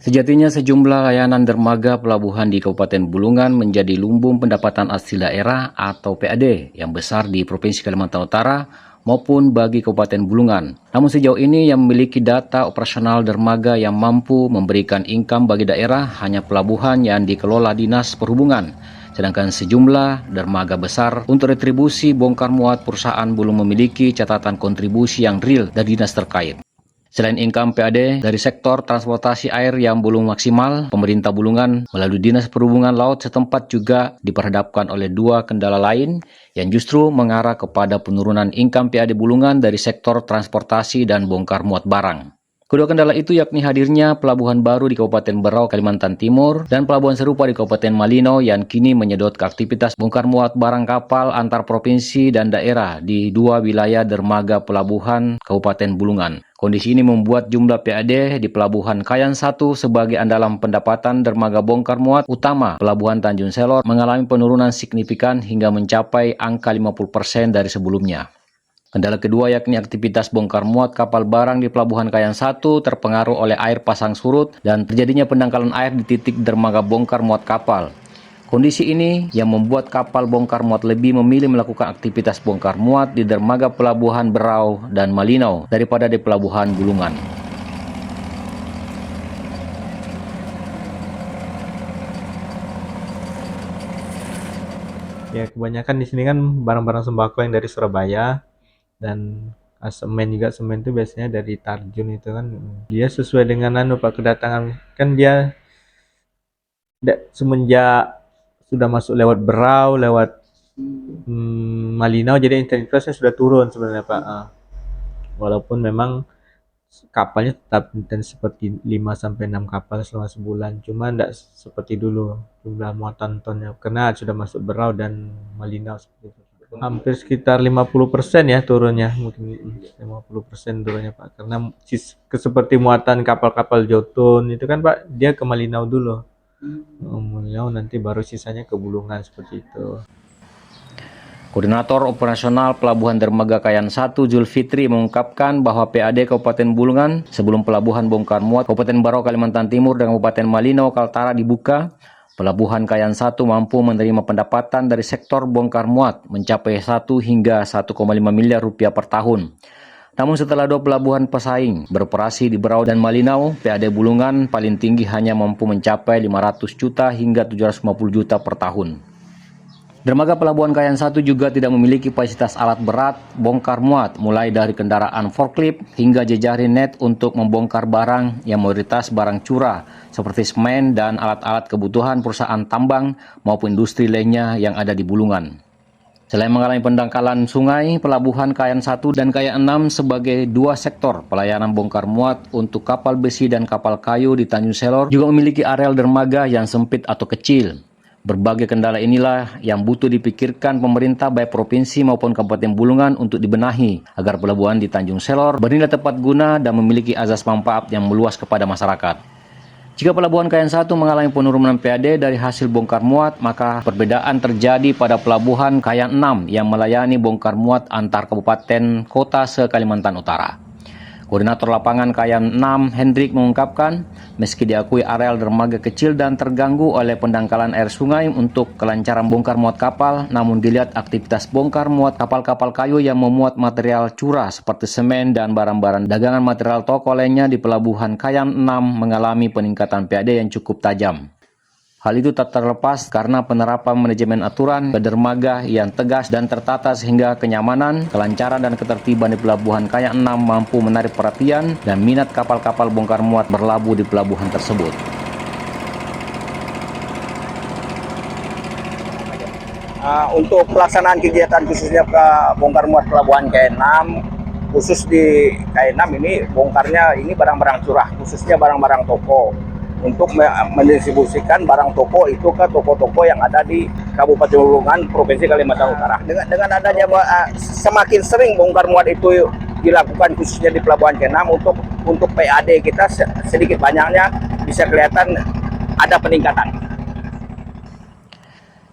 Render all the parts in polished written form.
Sejatinya sejumlah layanan dermaga pelabuhan di Kabupaten Bulungan menjadi lumbung pendapatan asli daerah atau PAD yang besar di Provinsi Kalimantan Utara maupun bagi Kabupaten Bulungan. Namun sejauh ini yang memiliki data operasional dermaga yang mampu memberikan income bagi daerah hanya pelabuhan yang dikelola Dinas Perhubungan. Sedangkan sejumlah dermaga besar untuk retribusi bongkar muat perusahaan belum memiliki catatan kontribusi yang real dari dinas terkait. Selain income PAD dari sektor transportasi air yang belum maksimal, pemerintah Bulungan melalui Dinas Perhubungan Laut setempat juga diperhadapkan oleh dua kendala lain yang justru mengarah kepada penurunan income PAD Bulungan dari sektor transportasi dan bongkar muat barang. Kedua kendala itu yakni hadirnya pelabuhan baru di Kabupaten Berau, Kalimantan Timur, dan pelabuhan serupa di Kabupaten Malino yang kini menyedot ke aktivitas bongkar muat barang kapal antar provinsi dan daerah di dua wilayah dermaga pelabuhan Kabupaten Bulungan. Kondisi ini membuat jumlah PAD di Pelabuhan Kayan 1 sebagai andalan pendapatan dermaga bongkar muat utama Pelabuhan Tanjung Selor mengalami penurunan signifikan hingga mencapai angka 50% dari sebelumnya. Kendala kedua yakni aktivitas bongkar muat kapal barang di Pelabuhan Kayan 1 terpengaruh oleh air pasang surut dan terjadinya pendangkalan air di titik dermaga bongkar muat kapal. Kondisi ini yang membuat kapal bongkar muat lebih memilih melakukan aktivitas bongkar muat di dermaga Pelabuhan Berau dan Malino daripada di Pelabuhan Bulungan. Ya, kebanyakan di sini kan barang-barang sembako yang dari Surabaya, dan semen juga. Semen itu biasanya dari Tarjun itu kan. Dia sesuai dengan Pak kedatangan, kan dia semenjak sudah masuk lewat Berau, lewat Malinau, jadi intensitasnya sudah turun sebenarnya Pak. Walaupun memang kapalnya tetap intens seperti 5-6 kapal selama sebulan, cuma tidak seperti dulu jumlah muatan tonnya karena sudah masuk Berau dan Malinau seperti itu. Hampir sekitar 50% ya turunnya, mungkin 50% turunnya Pak, karena seperti muatan kapal-kapal Jotun itu kan Pak, dia ke Malinau dulu. Malinau nanti baru sisanya ke Bulungan seperti itu. Koordinator Operasional Pelabuhan Dermaga Kayan 1 Zulfitri mengungkapkan bahwa PAD Kabupaten Bulungan sebelum Pelabuhan Bongkar Muat Kabupaten Berau Kalimantan Timur dan Kabupaten Malino Kaltara dibuka, Pelabuhan Kayan 1 mampu menerima pendapatan dari sektor bongkar muat mencapai 1 hingga 1,5 miliar rupiah per tahun. Namun setelah dua pelabuhan pesaing beroperasi di Berau dan Malinau, PAD Bulungan paling tinggi hanya mampu mencapai 500 juta hingga 750 juta per tahun. Dermaga Pelabuhan Kayan 1 juga tidak memiliki kapasitas alat berat bongkar muat mulai dari kendaraan forklift hingga jejaring net untuk membongkar barang yang mayoritas barang curah seperti semen dan alat-alat kebutuhan perusahaan tambang maupun industri lainnya yang ada di Bulungan. Selain mengalami pendangkalan sungai, Pelabuhan Kayan 1 dan Kayan 6 sebagai dua sektor pelayanan bongkar muat untuk kapal besi dan kapal kayu di Tanjung Selor juga memiliki areal dermaga yang sempit atau kecil. Berbagai kendala inilah yang butuh dipikirkan pemerintah baik provinsi maupun Kabupaten Bulungan untuk dibenahi agar pelabuhan di Tanjung Selor bernilai tepat guna dan memiliki azas manfaat yang meluas kepada masyarakat. Jika Pelabuhan Kayan 1 mengalami penurunan PAD dari hasil bongkar muat, maka perbedaan terjadi pada Pelabuhan Kayan 6 yang melayani bongkar muat antar kabupaten kota se-Kalimantan Utara. Koordinator lapangan Kayan 6 Hendrik mengungkapkan, meski diakui areal dermaga kecil dan terganggu oleh pendangkalan air sungai untuk kelancaran bongkar muat kapal, namun dilihat aktivitas bongkar muat kapal-kapal kayu yang memuat material curah seperti semen dan barang-barang dagangan material toko lainnya di Pelabuhan Kayan 6 mengalami peningkatan PAD yang cukup tajam. Hal itu tak terlepas karena penerapan manajemen aturan ke dermaga yang tegas dan tertata sehingga kenyamanan, kelancaran, dan ketertiban di Pelabuhan Kayan 6 mampu menarik perhatian dan minat kapal-kapal bongkar muat berlabuh di pelabuhan tersebut. Untuk pelaksanaan kegiatan khususnya ke bongkar muat Pelabuhan Kayan 6, khusus di Kayan 6 ini bongkarnya ini barang-barang curah, khususnya barang-barang toko, untuk mendistribusikan barang toko itu ke toko-toko yang ada di Kabupaten Bulungan, Provinsi Kalimantan Utara. Dengan adanya semakin sering bongkar muat itu dilakukan khususnya di Pelabuhan Kayan 6, untuk PAD kita sedikit banyaknya bisa kelihatan ada peningkatan.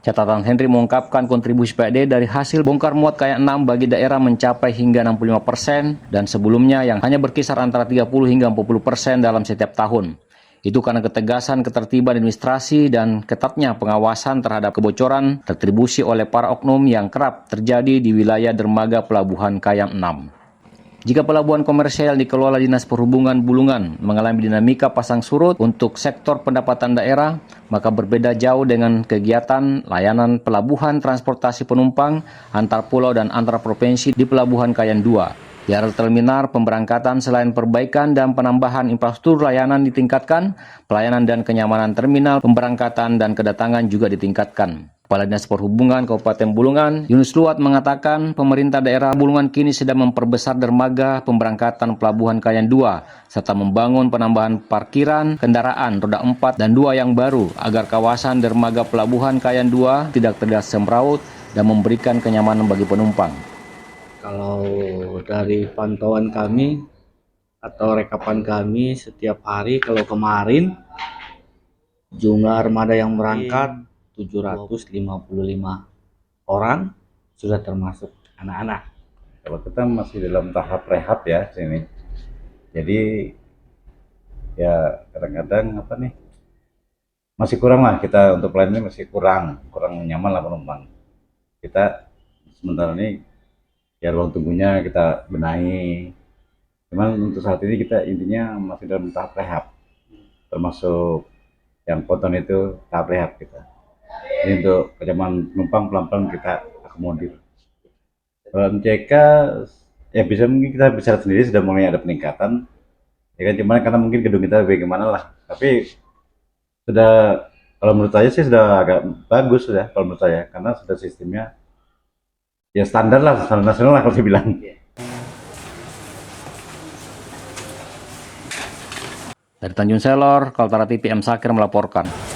Catatan Henry mengungkapkan kontribusi PAD dari hasil bongkar muat Kayan 6 bagi daerah mencapai hingga 65% dan sebelumnya yang hanya berkisar antara 30 hingga 40% dalam setiap tahun. Itu karena ketegasan ketertiban administrasi dan ketatnya pengawasan terhadap kebocoran retribusi oleh para oknum yang kerap terjadi di wilayah dermaga Pelabuhan Kayan 6. Jika pelabuhan komersial dikelola Dinas Perhubungan Bulungan mengalami dinamika pasang surut untuk sektor pendapatan daerah, maka berbeda jauh dengan kegiatan layanan pelabuhan transportasi penumpang antar pulau dan antar provinsi di Pelabuhan Kayan 2. Di area terminal pemberangkatan selain perbaikan dan penambahan infrastruktur layanan ditingkatkan, pelayanan dan kenyamanan terminal pemberangkatan dan kedatangan juga ditingkatkan. Kepala Dinas Perhubungan Kabupaten Bulungan, Yunus Luat mengatakan pemerintah daerah Bulungan kini sedang memperbesar dermaga pemberangkatan Pelabuhan Kayan 2 serta membangun penambahan parkiran kendaraan roda 4 dan 2 yang baru agar kawasan dermaga Pelabuhan Kayan 2 tidak terlihat semraut dan memberikan kenyamanan bagi penumpang. Kalau dari pantauan kami atau rekapan kami setiap hari, kalau kemarin jumlah armada yang berangkat 755 orang, sudah termasuk anak-anak. Kalau kita masih dalam tahap rehab ya sini. Jadi ya kadang-kadang masih kurang lah, kita untuk pelayanan masih kurang nyaman lah penumpang. Kita sementara ini ya ruang tunggunya kita benahi. Cuman untuk saat ini kita intinya masih dalam tahap rehab, termasuk yang ponton itu tahap rehab kita. Jadi untuk kenyamanan penumpang pelan-pelan kita akomodir. Kalau MCK ya bisa, mungkin kita bicara sendiri sudah mulai ada peningkatan. Ya kan, cuman karena mungkin gedung kita bagaimana lah. Tapi sudah, kalau menurut saya sih sudah agak bagus sudah kalau menurut saya, karena sudah sistemnya ya standar lah, standar nasional lah kalau saya bilang. Dari Tanjung Selor, Kaltara TV M. Sakir melaporkan.